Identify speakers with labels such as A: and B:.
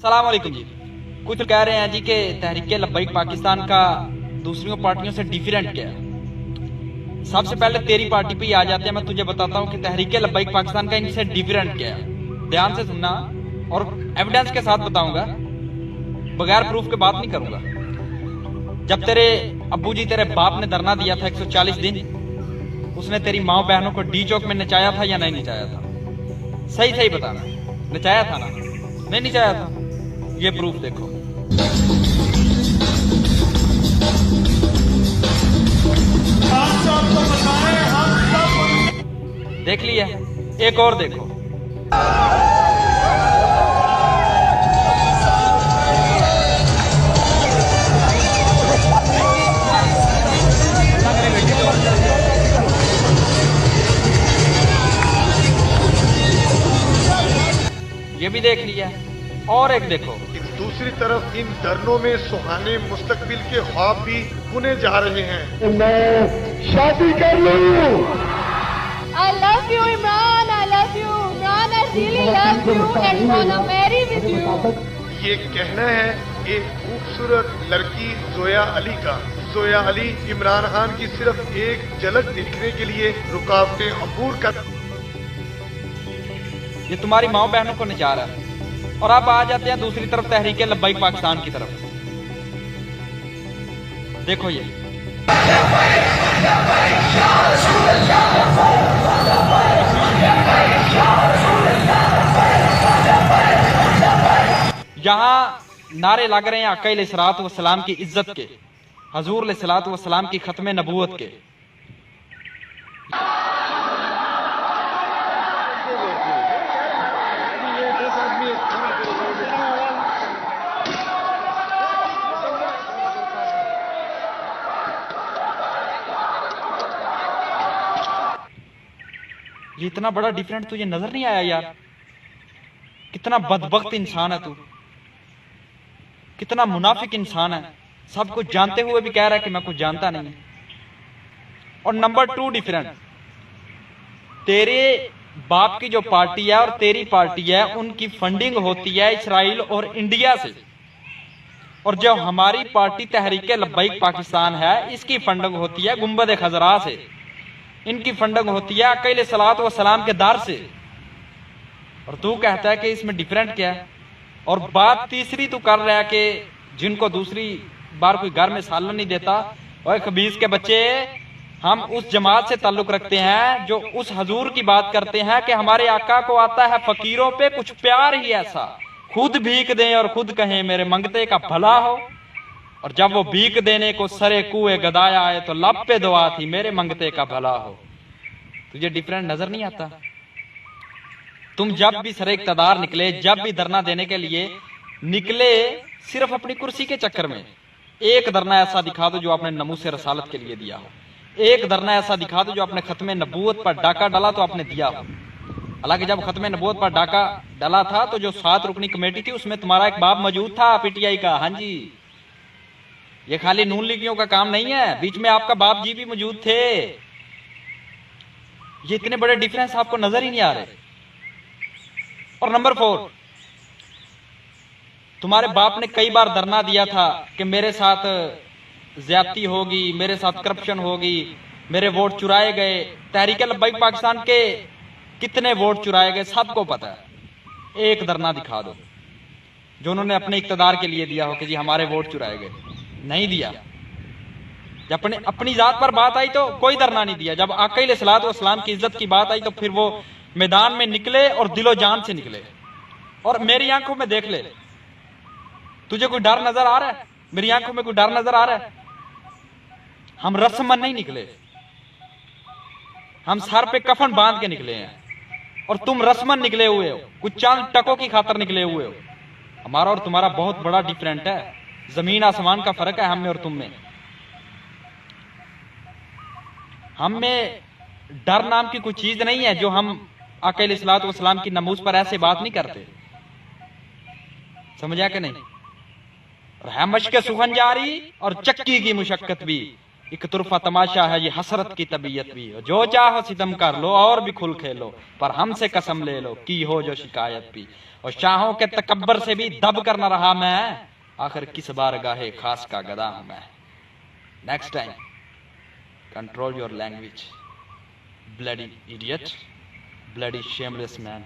A: सलाम अलैकुम जी। कुछ कह रहे हैं जी कि तहरीक लब्बैक पाकिस्तान का दूसरी पार्टियों से डिफरेंट क्या है। सबसे पहले तेरी पार्टी पे ही आ जाते हैं। मैं तुझे बताता हूँ कि तहरीक लब्बैक पाकिस्तान का इनसे डिफरेंट क्या है। ध्यान से सुनना और एविडेंस के साथ बताऊंगा, बगैर प्रूफ के बात नहीं करूंगा। जब तेरे अब्बू जी तेरे बाप ने धरना दिया था 140 दिन, उसने तेरी माँ बहनों को डी चौक में नचाया था या नहीं नचाया था? सही सही बताना, नचाया था ना? नहीं नचाया था? ये प्रूफ देखो। देख लिया, एक और देखो। ये भी देख लिया, और एक देखो।
B: दूसरी तरफ इन धरनों में सुहाने मुस्तकबिल के ख्वाब भी बुने जा रहे हैं।
C: मैं शादी कर लूं।
D: I love you, Imran. I love you, Imran. I really love you and wanna marry with you.
B: ये कहना है एक खूबसूरत लड़की जोया अली का। जोया अली इमरान खान की सिर्फ एक झलक देखने के लिए रुकावटें अबूर कर।
A: ये तुम्हारी माँ बहनों को नचा रहा है। और अब आ जाते हैं दूसरी तरफ तहरीक लब्बैक पाकिस्तान की तरफ। देखो ये यहाँ नारे लग रहे हैं आका अलैहिस्सलात व सलाम की इज्जत के, हजूर अलैहिस्सलात व सलाम की खत्म नबूवत के। ये इतना बड़ा डिफरेंट तुझे नजर नहीं आया यार? कितना बदबख्त इंसान है तू, कितना मुनाफिक इंसान है। सब कुछ जानते हुए भी कह रहा है कि मैं कुछ जानता नहीं। और नंबर 2 डिफरेंट, तेरे बाप की जो पार्टी है और तेरी पार्टी है, उनकी फंडिंग होती है इसराइल और इंडिया से। और जो हमारी पार्टी तहरीक लब्बैक पाकिस्तान है, इसकी फंडिंग होती है गुंबद खजरा से। इनकी फंडिंग होती है आका अलैहिस्सलात व सलाम के दर से। और तू कहता है कि इसमें डिफरेंट क्या है? और बात तीसरी तू कर रहा है कि जिनको दूसरी बार कोई घर में सालन नहीं देता। और खबीस के बच्चे, हम उस जमात से ताल्लुक रखते हैं जो उस हजूर की बात करते हैं कि हमारे आका को आता है फकीरों पे कुछ प्यार ही ऐसा, खुद भीख दें और खुद कहें मेरे मंगते का भला हो। और जब वो भीख देने को सरे कुएं गदाया आए तो लब पे दुआ थी मेरे मंगते का भला हो। तुझे डिफरेंट नजर नहीं आता? तुम जब भी सरे इक़्तिदार निकले, जब भी धरना देने के लिए निकले, सिर्फ अपनी कुर्सी के चक्कर में। एक धरना ऐसा दिखा दो जो आपने नमूसे रसालत के लिए दिया हो। एक धरना ऐसा दिखा दो जो आपने खत्म नबूवत पर डाका डाला तो आपने दिया हो। हालांकि जब खत्म नबूवत पर डाका डाला था तो जो 7 रुकनी कमेटी थी उसमें तुम्हारा एक बाप मौजूद था, पीटीआई का। हाँ जी, ये खाली नून लीगियों का काम नहीं है, बीच में आपका बाप जी भी मौजूद थे। ये इतने बड़े डिफरेंस आपको नजर ही नहीं आ रहे। और नंबर 4, तुम्हारे बाप ने कई बार धरना दिया था कि मेरे साथ ज्यादती होगी, मेरे साथ करप्शन होगी, मेरे वोट चुराए गए। तहरीक लब्बैक पाकिस्तान के कितने वोट चुराए गए सबको पता है। एक धरना दिखा दो जो उन्होंने अपने इक़्तिदार के लिए दिया हो कि जी हमारे वोट चुराए गए। नहीं दिया। जब अपनी जात पर बात आई तो कोई धरना नहीं दिया। जब आका अलैहिस्सलात व सलाम की इज्जत की बात आई तो फिर वो मैदान में निकले और दिलो जान से निकले। और मेरी आंखों में देख ले, तुझे कोई डर नजर आ रहा है? मेरी आंखों में कोई डर नजर आ रहा है? हम रस्मन नहीं निकले, हम सर पे कफन बांध के निकले हैं। और तुम रस्मन निकले हुए हो, कुछ चंद टकों की खातर निकले हुए हो। हमारा और तुम्हारा बहुत बड़ा डिफरेंट है, जमीन आसमान का फर्क है हम में और तुम में। हम में डर नाम की कोई चीज नहीं है जो हम आका अलैहिस्सलात व सलाम की नमूज पर ऐसे बात नहीं करते। समझा कि नहीं? और है मश्क सुखन जारी और चक्की की मुशक्कत भी। ایک طرفہ تماشا ہے یہ حسرت کی طبیعت بھی، جو چاہو ستم کر لو اور بھی کھل کھیلو، پر ہم سے قسم لے لو کی ہو جو شکایت بھی، اور شاہوں کے تکبر سے بھی دب کر نہ رہا میں، آخر کس بارگاہ خاص کا گدا ہوں میں۔ Next time control your language, bloody idiot, bloody shameless main.